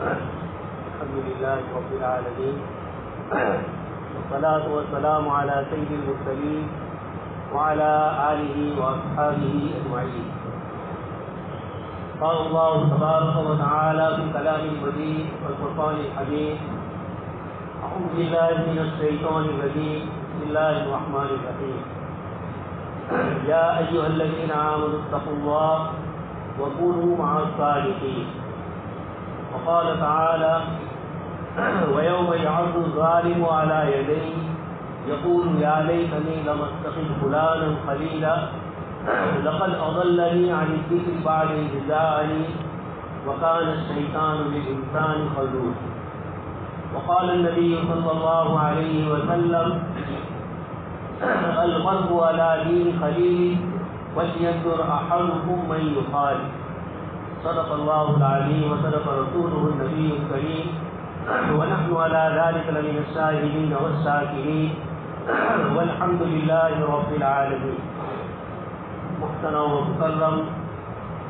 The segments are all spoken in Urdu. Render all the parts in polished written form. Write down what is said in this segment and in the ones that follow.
الحمد لله رب العالمين والصلاة والسلام على سيد المرسلين وعلى آله وأصحابه أجمعين. قال الله تبارك وتعالى في كلامه المجيد والفرقان الحميد: أعوذ بالله من الشيطان الرجيم، بسم الله الرحمن الرحيم. يا أيها الذين آمنوا اتقوا الله وكونوا مع الصادقين. وقال تعالى: ويوم يعض الظالم على يديه يقول يا ليتني لم اتخذ فلانا خليلا لقد أضلني عن الذكر بعد إذ جاءني وكان الشيطان للإنسان خذولا. وقال النبي صلى الله عليه وسلم: المرء على دين خليله ولينظر أحدكم من يخالف. صدق الله العظيم وصدق رسوله النبي الكريم ونحن على ذلك لمن الشاهدين والشاكرين والحمد لله رب العالمين. محترم و مکرم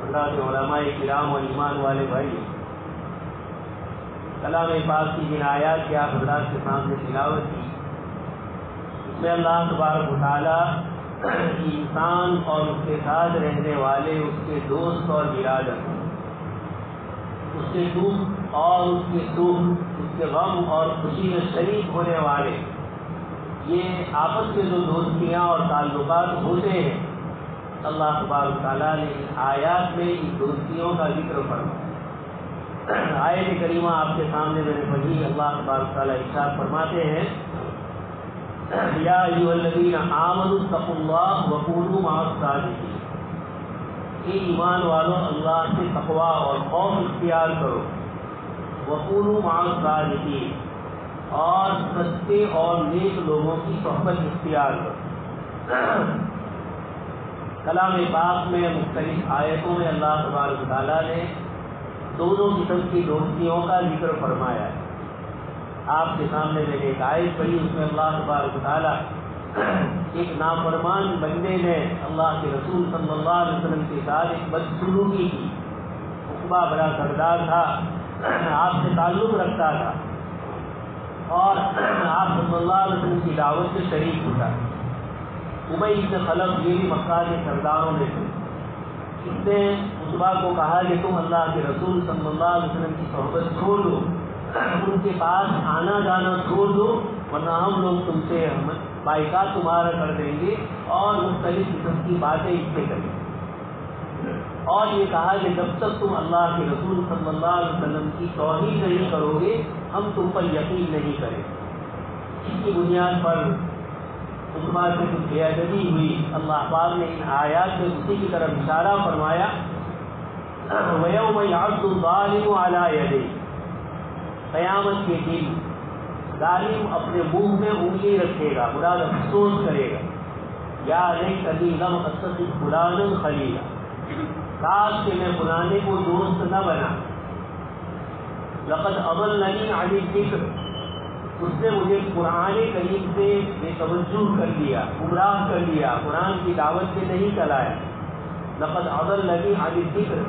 اللہ کے علماء کرام اور ایمان والے بھائی، کلام پاک کی جن آیات کی آپ حضرات کے سامنے تلاوت کی، اس میں اللہ تبارک و تعالیٰ انسان اور اس کے ساتھ رہنے والے، اس کے دوست اور برادر، اس کے دکھ اور اس کے سکھ، اس کے غم اور خوشی میں شریک ہونے والے، یہ آپس کے جو دوستیاں اور تعلقات ہوتے ہیں، اللہ تبارک تعالیٰ نے ان آیات میں ان دوستیوں کا ذکر فرمایا. آیت کریمہ آپ کے سامنے میں نے پڑھی. اللہ تبارک تعالیٰ ارشاد فرماتے ہیں: یا ایھا الذین آمنوا اتقوا اللہ وکونوا مع الصادقین. اے ایمان والو، اللہ سے تقویٰ اور خوف اختیار کرو. وکونوا مع الصادقین، اور سچے اور نیک لوگوں کی صحبت اختیار کرو. کلام پاک میں مختلف آیتوں میں اللہ تبارک تعالیٰ نے دونوں قسم کی دوستیوں کا ذکر فرمایا ہے. آپ کے سامنے میں ایک آیت پڑھی، اس میں اللہ تبارک تعالیٰ ایک نافرمان بندے نے اللہ کے رسول صلی اللہ علیہ وسلم کے ساتھ ایک بدسلوکی کی. عقبہ بڑا سردار تھا، آپ سے تعلق رکھتا تھا اور آپ صلی اللہ علیہ وسلم کی دعوت سے شریک ہوتا. ابی بن خلف یہ بھی مکہ کے سرداروں میں تھے. اس نے عقبہ کو کہا کہ تم اللہ کے رسول صلی اللہ علیہ وسلم کی صحبت چھوڑ دو، ان کے پاس آنا جانا چھوڑ دو، ورنہ ہم لوگ تم سے بائیکاٹ تمہارا کر دیں گے اور مختلف قسم کی باتیں اس سے کریں گے. اور یہ کہا کہ جب تک تم اللہ کے رسول صلی اللہ علیہ وسلم کی توحید نہیں کرو گے، ہم تم پر یقین نہیں کریں. اس کی بنیاد پر عقبہ سے کچھ بے ادبی ہوئی. اللہ پاک نے ان آیات سے اسی کی طرف اشارہ فرمایا: وَيَوْمَ يَعَضُّ الظَّالِمُ عَلَى يَدَيْهِ. قیامت کے دن ظالم اپنے منہ میں انگلی رکھے گا، مراد افسوس کرے گا. یا لیتنی لم اتخذ فلانا خلیلا. کاش کہ میں فلانے کو دوست نہ بنا. لقد اضلنی عن الذکر. اس نے مجھے قرآن کریم سے بے توجہ کر دیا، گمراہ کر دیا، قرآن کی دعوت سے نہیں چلایا. لقد اضلنی عن الذکر.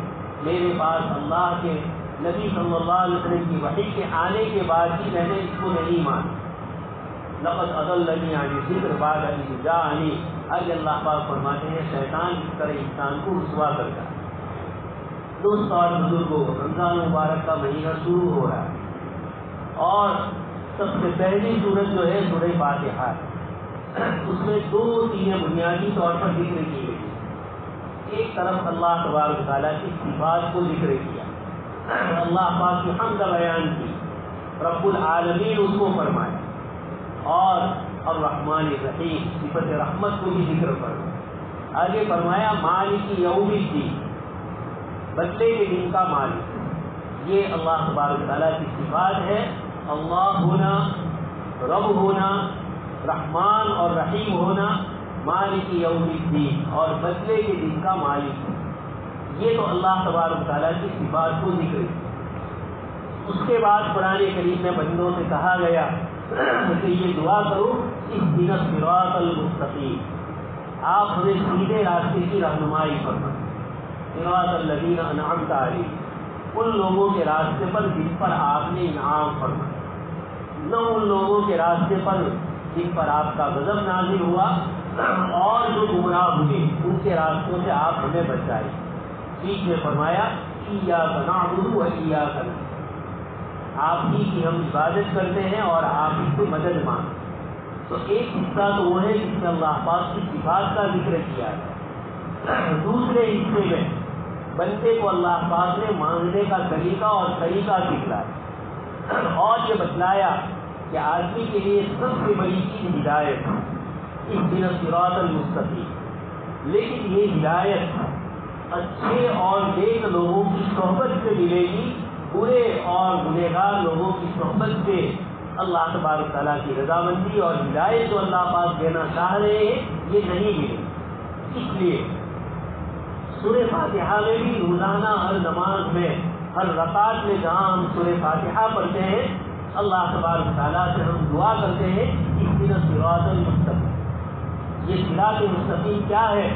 میرے پاس اللہ کے نبی صلی اللہ علیہ وسلم کی وحی کے آنے کے بعد ہی میں نے اس کو نہیں مانا. لقد اضلنی عن الذکر بعد اذ جاءنی. آج اللہ پاک فرماتے ہیں شیطان اس طرح انسان کو رسوا کرتا ہے. دوست اور بزرگوں، رمضان مبارک کا مہینہ شروع ہو رہا ہے اور سب سے پہلی سورت جو ہے سورہ فاتحہ ہے. اس میں دو چیزیں بنیادی طور پر ذکر کی گئی. ایک طرف اللہ تبارک تعالیٰ کی صفات کو ذکر کیا، اللہ پاک کی حمد بیان کی، رب العالمین اس کو فرمایا، اور الرحمن الرحیم صفت رحمت کو بھی ذکر فرمایا. آگے فرمایا مالک یوم الدین، بدلے کے دن کا مالک. یہ اللہ تبارک تعالیٰ کی صفات ہے. اللہ ہونا، رب ہونا، رحمان اور رحیم ہونا، مالک یوم الدین اور بدلے کے دن کا مالک. یہ تو اللہ تبارک تعالیٰ کی صفات کو ذکر. اس کے بعد قرآن کریم میں بندوں سے کہا گیا کہ یہ دعا کرو اہدنا الصراط المستقیم، آپ ہمیں سیدھے راستے کی رہنمائی فرمائیں. صراط الذین انعمت علیہم، ان لوگوں کے راستے پر جن پر آپ نے انعام فرمایا، نہ ان لوگوں کے راستے پر جن پر آپ کا غضب نازل ہوا، اور جو گمراہ ہوئے ان کے راستوں سے آپ ہمیں بچائے۔ بیچ میں فرمایا ایاک نعبد و ایاک نستعین، آپ ہی کی ہم عبادت کرتے ہیں اور آپ ہی سے مدد مانگتے۔ تو ایک حصہ تو وہ ہے جس میں اللہ پاک کی صفات کا ذکر کیا ہے، دوسرے حصے میں بندے کو اللہ پاک نے مانگنے کا طریقہ اور طریقہ سکھلایا اور یہ بتلایا کہ آدمی کے لیے سب سے بڑی چیز ہدایت ہے، اہدنا الصراط المستقیم۔ لیکن یہ ہدایت اچھے اور نیک لوگوں کی صحبت سے ملے گی، برے اور گنہگار لوگوں کی صحبت سے اللہ تبارک تعالیٰ کی رضامندی اور ہدایت جو اللہ پاک دینا چاہ رہے ہیں یہ نہیں ملے۔ اس لیے سورہ فاتحہ میں بھی روزانہ ہر نماز میں، ہر رکعت میں جہاں ہم سورہ فاتحہ پڑھتے ہیں، اللہ تبارک تعالیٰ سے ہم دعا کرتے ہیں اہدنا الصراط المستقیم۔ یہ صراط مستقیم کیا ہے؟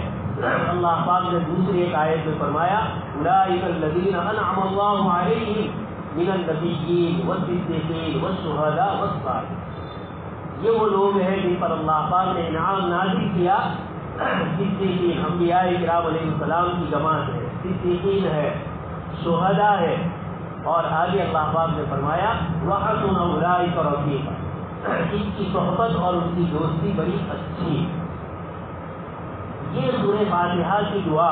اللہ پاک نے دوسری ایک آیت میں فرمایا اولئک الذین انعم اللہ علیہم من النبیین والصدیقین والشہداء والصالحین۔ یہ وہ لوگ ہیں جن پر اللہ پاک نے انعام نازل کیا، صدیقین انبیاء کرام علیہ السلام کی جماعت ہے، صدیقین ہے، شہداء ہے، اور آگے اللہ پاک نے فرمایا وحسن اولئک رفیقا، ان کی صحبت اور ان کی دوستی بڑی اچھی ہے۔ یہ سورہ فاتحہ کی دعا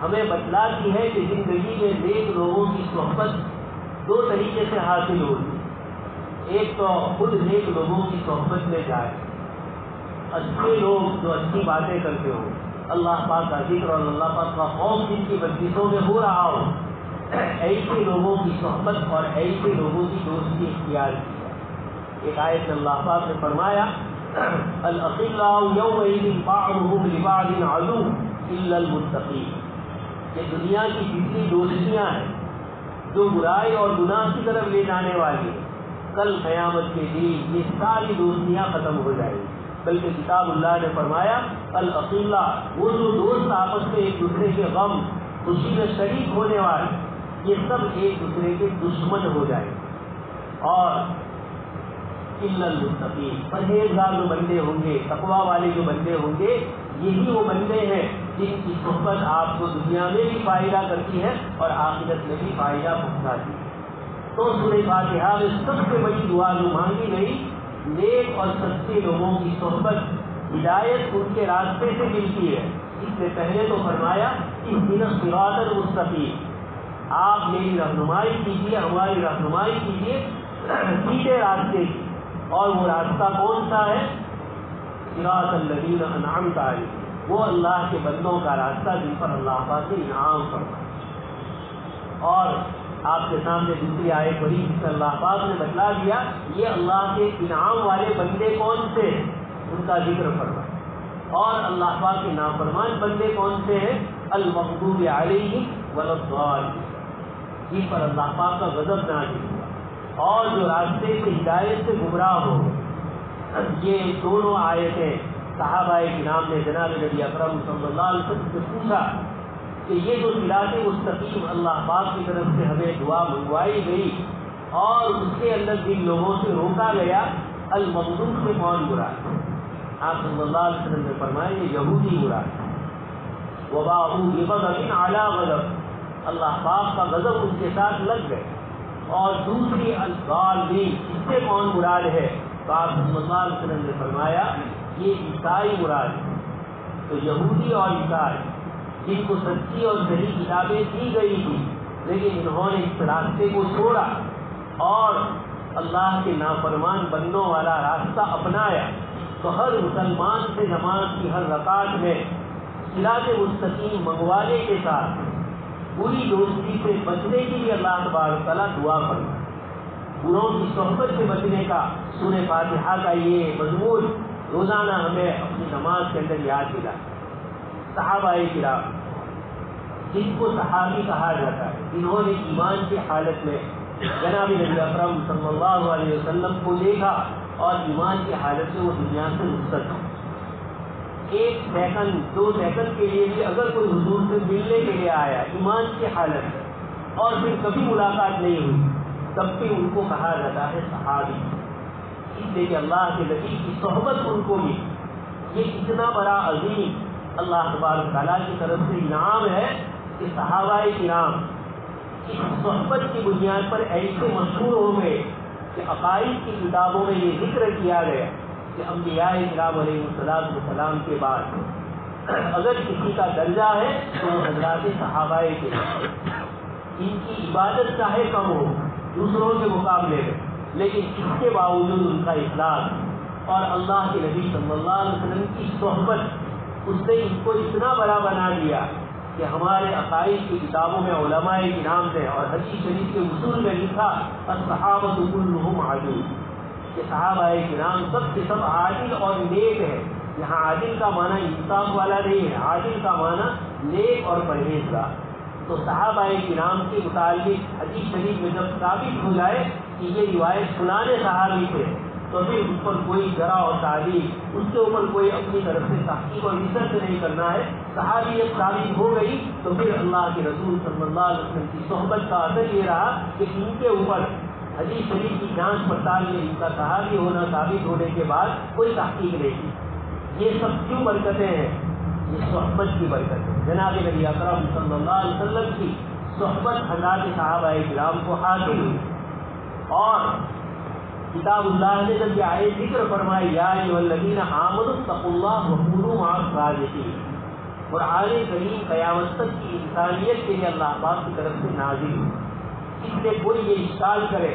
ہمیں بتلاتی ہے کہ زندگی میں نیک لوگوں کی صحبت دو طریقے سے حاصل ہوگی۔ ایک تو خود نیک لوگوں کی صحبت میں جائے، اچھے لوگ جو اچھی باتیں کرتے ہوں، اللہ پاک کا ذکر اور اللہ پاک کا خوف جن کی مجلسوں میں ہو رہا ہو، ایسے لوگوں کی صحبت اور ایسے لوگوں کی دوستی اختیار کی۔ ایک آیت میں اللہ پاک نے فرمایا الاخلاء یومئذ بعضهم لبعض عدو الا المتقین، کہ دنیا کی جتنی دوستیاں ہیں جو برائی اور گناہ کی طرف لے جانے والی ہیں، کل قیامت کے دن یہ ساری دوستیاں ختم ہو جائیں گی۔ بلکہ کتاب اللہ نے فرمایا الاخلاء، وہ جو دوست آپس میں ایک دوسرے کے غم خوشی میں شریک ہونے والے، یہ سب ایک دوسرے کے دشمن ہو جائیں گے۔ اور الا المتقین، پرہیزگار جو بندے ہوں گے، تقویٰ والے جو بندے ہوں گے، یہی وہ بندے ہیں جن کی صحبت آپ کو دنیا میں بھی فائدہ کرتی ہے اور آخرت میں بھی فائدہ پہنچاتی ہے۔ تو سورہ فاتحہ میں سب سے بڑی دعا جو مانگی گئی، نیک اور سچے لوگوں کی صحبت، ہدایت ان کے راستے سے ملتی ہے۔ اس سے پہلے تو فرمایا اہدنا الصراط المستقیم، آپ میری رہنمائی کیجیے، ہماری رہنمائی کیجیے سیدھے راستے کی۔ اور وہ راستہ کون سا ہے؟ صراط الذین انعمت علیہم، وہ اللہ کے بندوں کا راستہ جن پر اللہ پاک نے انعام فرمایا۔ اور آپ کے سامنے دوسری آیت پڑھی جس میں اللہ پاک نے بتلا دیا یہ اللہ کے انعام والے بندے کون سے ہیں، ان کا ذکر فرمایا۔ اور اللہ پاک کے نافرمان بندے کون سے ہیں؟ المغضوب علیہم ولا الضالین، جن پر اللہ پاک کا غضب نازل ہوا اور جو راستے سے ہدایت سے گمراہ ہو۔ یہ دونوں آیتیں صحابہ کرام نے جناب نبی اکرم صلی اللہ علیہ وسلم سے پوچھا کہ یہ جو صراط مستقیم اللہ پاک کی طرف سے ہمیں دعا منگوائی گئی اور اس کے اندر جن لوگوں سے روکا گیا، المغضوب سے کون مراد؟ آپ صلی اللہ علیہ وسلم نے فرمایا یہ یہودی مراد، وباءوا بغضب علی غضب، اللہ پاک کا غضب ان کے ساتھ لگ گئے۔ اور دوسری الضالین، اس سے کون مراد ہے؟ تو آپ صلی اللہ علیہ وسلم نے فرمایا یہ عیسائی مراد ہے۔ تو یہودی اور عیسائی جن کو سچی اور صحیح کتابیں دی گئی تھی، لیکن انہوں نے اس راستے کو چھوڑا اور اللہ کے نافرمان بندوں والا راستہ اپنایا، تو ہر مسلمان سے نماز کی ہر رکعت میں صراط مستقیم منگوانے کے ساتھ بری دوستی سے بچنے کی بھی اللہ تبارک تعالیٰ دعا فرمائے۔ بروں کی صحبت سے بچنے کا سورہ فاتحہ کا یہ مضمون روزانہ ہمیں اپنی نماز کے اندر یاد دلا۔ صحابہ کرام جن کو صحابی کہا جاتا ہے، جنہوں نے ایمان کی حالت میں جناب نبی اکرم صلی اللہ علیہ وسلم کو دیکھا اور ایمان کی حالت میں وہ دنیا سے رخصت ہو، ایک سیکنڈ 2 سیکنڈ کے لیے بھی اگر کوئی حضور سے ملنے کے لیے آیا ایمان کی حالت میں، اور پھر کبھی ملاقات نہیں ہوئی، تب بھی ان کو کہا جاتا ہے صحابی، اس لیے کہ اللہ کے نبی کی صحبت ان کو بھی، یہ اتنا بڑا عظیم اللہ تبارک تعالیٰ کی طرف سے انعام ہے کہ صحابہ کرام اس صحبت کی بنیاد پر ایسے مشہور ہو گئے کہ عقائد کی کتابوں میں یہ ذکر کیا گیا کہ انبیاء کرام علیہ السلام کے بعد اگر کسی کا درجہ ہے تو وہ حضرات صحابہ کرام، ان کی عبادت چاہے کم ہو دوسروں کے مقابلے میں، لیکن اس کے باوجود ان کا اخلاص اور اللہ کے نبی صلی اللہ علیہ وسلم کی صحبت اس نے ان کو اتنا بڑا بنا دیا کہ ہمارے عقائد کی کتابوں میں علماء کرام نے اور حدیث شریف کے اصول میں لکھا الصحابۃ کلھم عادل، کہ صحابہ کرام سب کے سب عادل اور نیک ہے۔ یہاں عادل کا معنی انصاف والا نہیں ہے، عادل کا معنی نیک اور پرہیزگار۔ تو صحابہ کرام کے متعلق حدیث شریف میں جب ثابت ہو جائے کہ یہ روایت فلاں صحابی تھے تو پھر اس پر کوئی ذرا اور تعریف، اس کے اوپر کوئی اپنی طرف سے تحقیق اور ریسرچ نہیں کرنا ہے۔ صحابیت ثابت ہو گئی تو پھر اللہ کے رسول صلی اللہ علیہ وسلم کی صحبت کا اثر یہ رہا کہ ان کے اوپر حدیث شریف کی جانچ پڑتال میں ان کا صحابی ہونا ثابت ہونے کے بعد کوئی تحقیق نہیں کی۔ یہ سب کیوں برکتیں ہیں؟ یہ صحبت کی برکت ہے۔ جناب نبی اکرم صلی اللہ علیہ وسلم کی صحبت حضرات صحابہ کرام کو حاصل ہوئی، اور کتاب اللہ نے جب یہ آیت ذکر فرمائی یا ایھا الذین آمنوا اتقوا اللہ وکونوا مع الصادقین، قرآن کریم قیامت تک کی انسانیت کے لیے اللہ پاک کی طرف سے نازل ہوئی۔ اس لیے کوئی یہ اشکال کرے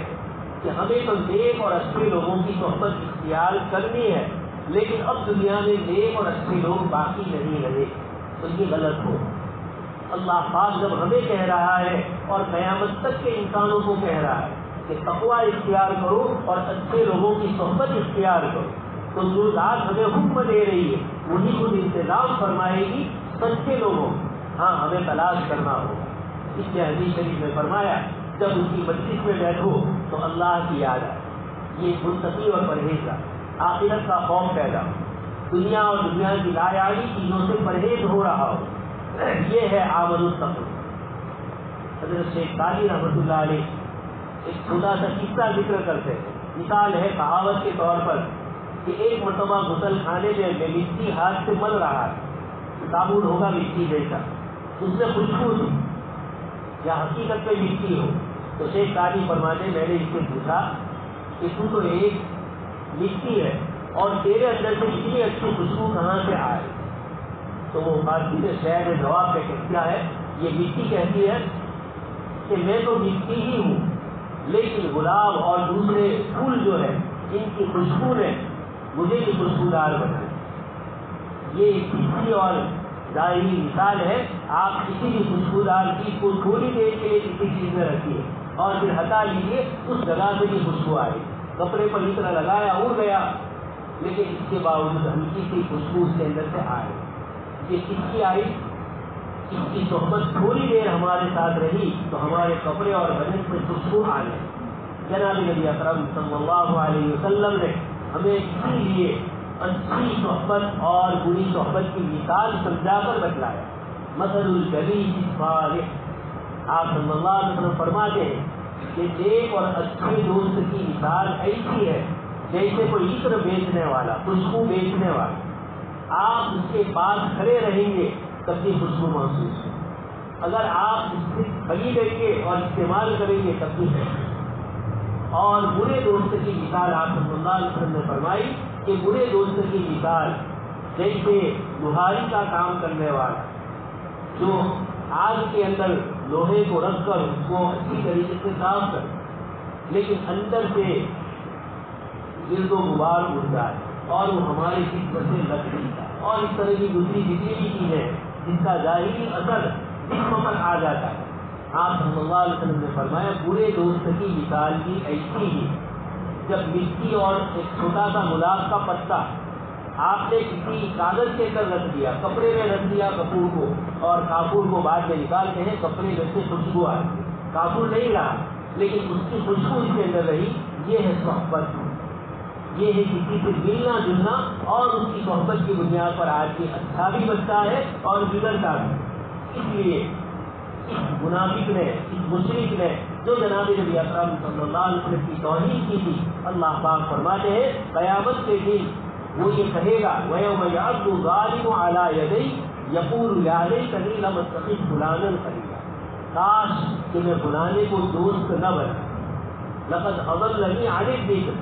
کہ ہمیں تو نیک اور اچھے لوگوں کی صحبت اختیار کرنی ہے لیکن اب دنیا میں نیک اور اچھے لوگ باقی نہیں رہے، تو یہ غلط ہو۔ اللہ پاک جب ہمیں کہہ رہا ہے اور قیامت تک کے انسانوں کو کہہ رہا ہے کہ تقویٰ اختیار کرو اور اچھے لوگوں کی صحبت اختیار کرو، تو جو ذات ہمیں حکم دے رہی ہے وہی خود انتظام فرمائے گی سچے لوگوں، ہاں ہمیں تلاش کرنا ہوگا۔ اس لیے حدیث شریف میں فرمایا جب اس کی مجلس میں بیٹھو تو اللہ کی یاد آئے، یہ متقی اور پرہیزگار، آخرت کا خوف پیدا ہو، دنیا اور دنیا کی لایعانی چیزوں سے پرہیز ہو رہا ہو، یہ ہے آمنوا اتقوا۔ حضرت شیخ سعدی رحمۃ اللہ علیہ ایک چھوٹا سا قصہ ذکر کرتے ہیں، مثال ہے کہاوت کے طور پر کہ ایک مرتبہ غسل خانے میں مٹی ہاتھ سے مل رہا ہے، صابن ہوگا مٹی جیسا، اس میں خوشبو تھی یا حقیقت میں مٹی ہو، تو شیخ سعدی فرماتے میں نے اس سے پوچھا کہ تو ایک مٹی ہے اور تیرے اندر سے اتنی اچھی خوشبو کہاں سے آئے؟ تو وہ فارسی میں شعر میں جواب میں کیا ہے، یہ مٹی کہتی ہے کہ میں تو مٹی ہی ہوں لیکن گلاب اور دوسرے پھول جو ہے ان کی خوشبو نے مجھے بھی خوشبودار بنایا۔ یہ ایک حصی اور ظاہری مثال ہے، آپ کسی بھی خوشبودار چیز کو تھوڑی دیر کے لیے کسی چیز میں رکھیے اور پھر ہٹا لیجیے، اس جگہ سے بھی خوشبو آئے، کپڑے پر اس طرح لگایا اڑ گیا لیکن اس کے باوجود ہلکی سی خوشبو اس کے اندر سے آئے۔ یہ کس کی آئی؟ اس کی صحبت تھوڑی دیر ہمارے ساتھ رہی تو ہمارے کپڑے اور بدن سے خوشبو آ گئی۔ جناب نبی اکرم صلی اللہ علیہ وسلم نے ہمیں اسی لیے اچھی صحبت اور بری صحبت کی مثال سمجھا کر بتلایا۔ مثل الجلیس الصالح، آپ صلی اللہ علیہ وسلم فرماتے ہیں کہ نیک اور اچھے دوست کی مثال ایسی ہے جیسے کوئی عطر بیچنے والا، خوشبو بیچنے والا، آپ اس کے پاس کھڑے رہیں گے تب بھی خوشبو محسوس ہو، اگر آپ اس سے خریدیں گے اور استعمال کریں گے تب بھی ہے۔ اور برے دوست کی مثال آپ صلی اللہ علیہ وسلم نے فرمائی کہ برے دوست کی مثال جیسے لوہاری کا کام کرنے والا جو آگ کے اندر لوہے کو رکھ کر اس کو اچھی طریقے سے صاف کر لیکن اندر سے گرد و غبار اڑتا ہے اور وہ ہمارے جسم سے لگتی ہے، اور اس طرح کی دوسری جتنی بھی چیزیں جس کا ظاہری اثر جسم پر آ جاتا ہے۔ آپ صلی اللہ علیہ وسلم نے فرمایا برے دوست کی مثال بھی ایسی ہی، جب مٹی اور ایک چھوٹا سا گلاب کا پتا آپ نے کسی کاغذ کے اندر رکھ دیا، کپڑے میں رکھ دیا کپور کو، اور کافور کو بعد میں نکالتے ہیں کپڑے میں سے خوشبو آئی، کافور نہیں رہا لیکن اس کی خوشبو اس کے اندر رہی، یہ ہے صحبت، یہ ہے کسی سے ملنا جلنا اور اس کی صحبت کی بنیاد پر آدمی اچھا بھی بچتا ہے اور بگڑتا بھی۔ اس لیے اس منافق نے، اس مشرک نے جو جناب نبی اکرم صلی اللہ علیہ وسلم کی توہین کی تھی، اللہ پاک فرماتے ہیں قیامت کے دن وہ یہ کہے گا وَيَوْمَ يَعَضُّ الظَّالِمُ عَلَىٰ يَدَيْهِ يَقُولُ يَا لَيْتَنِي لَمْ أَتَّخِذْ فُلَانًا خَلِيلًا، کاش کہ میں فلانے کو دوست نہ بنا، لقد اضلنی عن الذکر،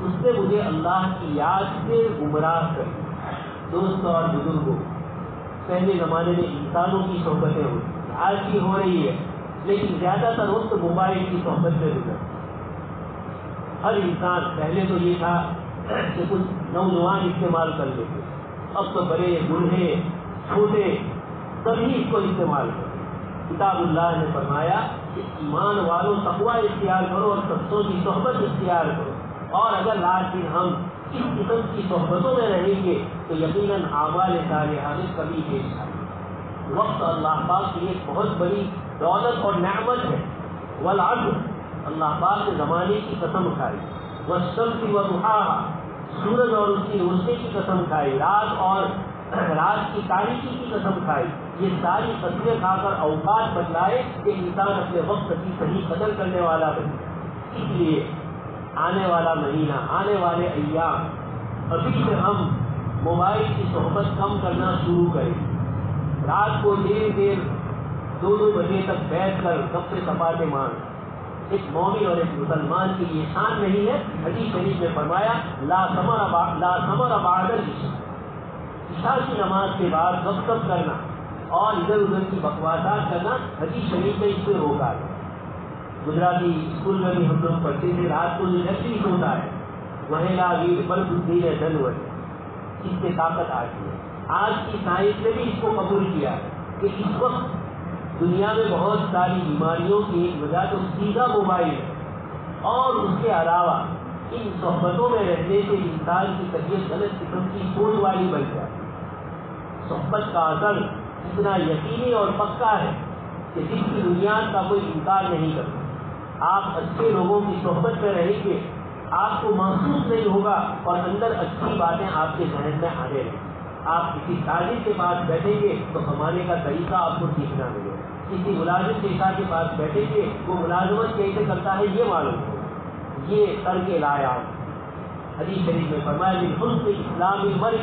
اس نے مجھے اللہ کی یاد سے گمراہ کر۔ دوستوں اور بزرگوں، پہلے زمانے میں انسانوں کی صحبتیں ہوئی، آج کی ہو رہی ہے، لیکن زیادہ تر وقت موبائل کی صحبت میں گزر۔ ہر انسان، پہلے تو یہ تھا کہ کچھ نوجوان استعمال کر لیتے، اب تو بڑے بوڑھے چھوٹے سبھی اس کو استعمال کرتے۔ کتاب اللہ نے فرمایا کہ ایمان والوں تقوی اختیار کرو اور سچوں کی صحبت اختیار کرو، اور اگر رات دن ہم اس قسم کی صحبتوں میں رہیں گے تو یقیناً اعمال صالحہ میں کمی پیش آئے۔ وقت اللہ پاک کی ایک بہت بڑی دولت اور نعمت ہے۔ والعصر، اللہ پاک نے زمانے کی قسم کھائی، والشمس وضحاها، سورج اور اس کی روشنی کی قسم کھائی، رات کی تاریکی کی قسم کھائی۔ یہ ساری قسمیں کھا کر اوقات بتلائے کہ انسان اپنے وقت کی صحیح قدر کرنے والا بنے۔ اس لیے آنے والا مہینہ، آنے والے ایام، ابھی سے ہم موبائل کی صحبت کم کرنا شروع کریں۔ رات کو دیر 2 بجے تک بیٹھ کر گپے سپاٹے مار، ایک مومن اور ایک مسلمان کی یہ شان نہیں ہے۔ حدیث شریف میں فرمایا لا ثمر بعد العشاء، عشاء کی نماز کے بعد گپ سپ کرنا اور ادھر ادھر کی بکواسات کرنا حدیث شریف میں اس سے روکا ہے۔ گجراتی اسکول میں بھی ہم لوگ پڑھتے تھے، رات کو جو نیٹفلکس ہوتا ہے وہیلا ویر بل بدھی ہے جنور، اس سے طاقت آتی ہے۔ آج کی سائنس نے بھی اس کو قبول کیا ہے کہ اس وقت دنیا میں بہت ساری بیماریوں کی ایک وجہ تو سیدھا موبائل ہے، اور اس کے علاوہ ان صحبتوں میں رہنے سے انسان کی طبیعت غلط قسم کی سوچ والی بن جائے۔ صحبت کا اثر اتنا یقینی اور پکا ہے کہ جس کی بنیاد کا کوئی انکار نہیں کرتا۔ آپ اچھے لوگوں کی صحبت میں رہیں گے، آپ کو محسوس نہیں ہوگا اور اندر اچھی باتیں آپ کے ذہن میں آنے لگیں۔ آپ کسی تاجر کے پاس بیٹھیں گے تو کمانے کا طریقہ آپ کو سیکھنا ملے گا، کسی ملازم پیشہ کے پاس بیٹھیں گے وہ ملازمت کیسے کرتا ہے یہ معلوم ہو۔ یہ کر کے لایا حدیث شریف میں فرمایا حسن اسلام المرء،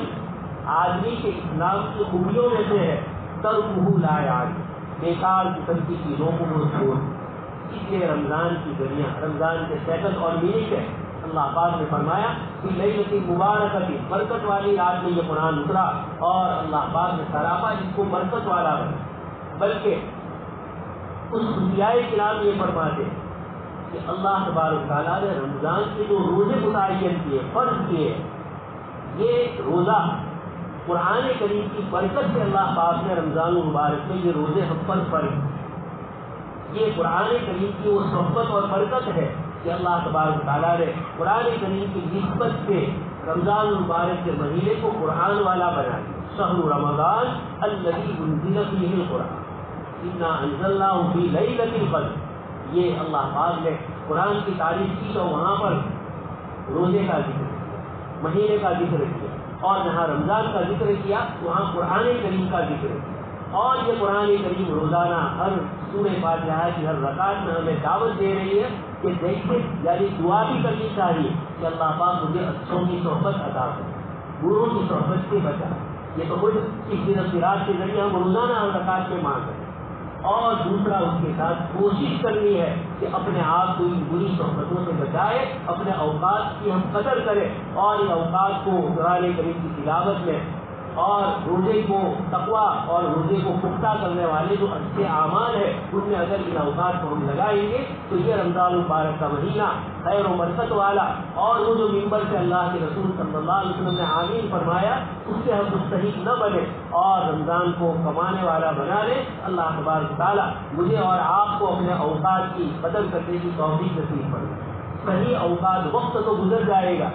آدمی کے اسلام کی خوبیوں میں سے ہے ترکہ لا یعد، بیکار قسم کی چیزوں کو وہ چھوڑ۔ اس لیے رمضان کی دنیا، رمضان کے سیکنڈ اور منٹ ہے۔ اللہ پاک نے فرمایا کہ لیلۃ مبارکۃ، برکت والی رات میں یہ قرآن اترا، اور اللہ پاک نے سراپا اس کو برکت والا بنا۔ بلکہ اس خفیائے کرام یہ فرماتے کہ اللہ تبارک تعالیٰ نے رمضان کے جو روزے متعین کیے، فرض کیے، یہ روزہ قرآن کریم کی برکت سے اللہ پاک نے رمضان المبارک میں یہ روزے ہم پر فرض۔ یہ قرآن کریم کی وہ صحبت اور برکت ہے کہ اللہ تبارک تعالیٰ نے قرآن کریم کی نسبت سے رمضان المبارک کے مہینے کو قرآن والا بنا دیا۔ شہر رمضان الذی انزل فیہ القرآن انا انزلناہ فی لیلۃ القدر، یہ اللہ پاک نے قرآن کی تعریف کی تو وہاں پر روزے کا ذکر کیا، مہینے کا ذکر کیا، اور جہاں رمضان کا ذکر کیا وہاں قرآن کریم کا ذکر کیا۔ اور یہ قرآن کریم روزانہ ہر سورہ فاتحہ کی ہر رکعت میں ہمیں دعوت دے رہی ہے کہ دیکھیں، یعنی دعا بھی کرنی چاہیے کہ اللہ پاک مجھے اچھوں کی صحبت عطا کرے، بروں کی صحبت سے بچا۔ یہ تو خود اس دن صراط کے ذریعے ہم روزانہ ہر رکعت میں مانگ رہے ہیں، اور دوسرا اس کے ساتھ کوشش کرنی ہے کہ اپنے آپ کو ان بری صحبتوں سے بچائے، اپنے اوقات کی ہم قدر کریں، اور ان اوقات کو قرآن کریم کی تلاوت میں اور روزے کو تقویٰ اور روزے کو پختہ کرنے والے جو اچھے اعمال ہیں ان میں اگر ان اوقات کو ہم لگائیں گے تو یہ رمضان المبارک کا مہینہ خیر و برکت والا، اور وہ جو ممبر سے اللہ کے رسول صلی اللہ علیہ وسلم نے آمین فرمایا اس سے ہم مستحق نہ بنے اور رمضان کو کمانے والا بنا لے۔ اللہ تبارک تعالیٰ مجھے اور آپ کو اپنے اوقات کی قدر کرنے کی توفیق نصیب فرمائے۔ صحیح اوقات، وقت تو گزر جائے گا،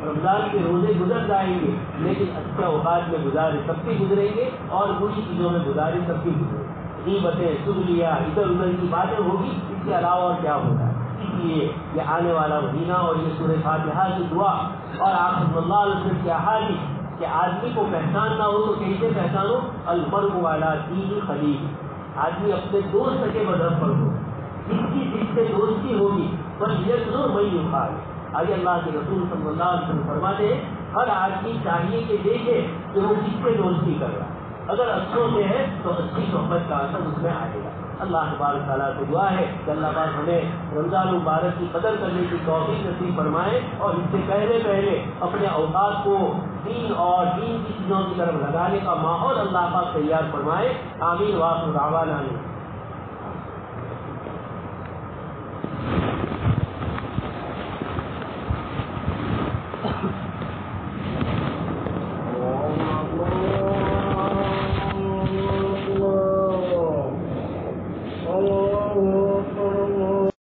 رمضان کے روزے گزر جائیں گے، لیکن اچھے اوقات میں گزارے سب کی گزریں گے اور بری چیزوں میں گزارے سب کی گزریں گے۔ غیبتیں، چغلیاں، ادھر ادھر کی باتیں ہوگی، اس کے علاوہ اور کیا ہوگا۔ اس لیے یہ آنے والا مہینہ اور یہ سورہ فاتحہ کی دعا اور آپ صلی اللہ علیہ وسلم کی احادیث کہ آدمی کو پہچان نہ ہو تو کیسے پہچانو، المرء علی دین خلیل، آدمی اپنے دوست کے مذہب پر ہو، جس سے دوستی ہوگی بس یہ ضرور وہی اٹھائے. آگے اللہ کے رسول صلی اللہ علیہ وسلم فرماتے ہیں ہر آدمی چاہیے کہ دیکھے کہ وہ کس سے دوستی کر رہا ہے. اگر اچھوں سے ہے تو اچھی صحبت کا اثر اس میں آئے گا. اللہ تبارک تعالیٰ سے دعا ہے کہ اللہ پاک ہمیں رمضان مبارک کی قدر کرنے کی توفیق نصیب فرمائے اور اس سے پہلے اپنے اوقات کو دین اور دین کی چیزوں کی طرف لگانے کا ماحول اللہ پاک تیار فرمائے. آمین. وآخر دعوانا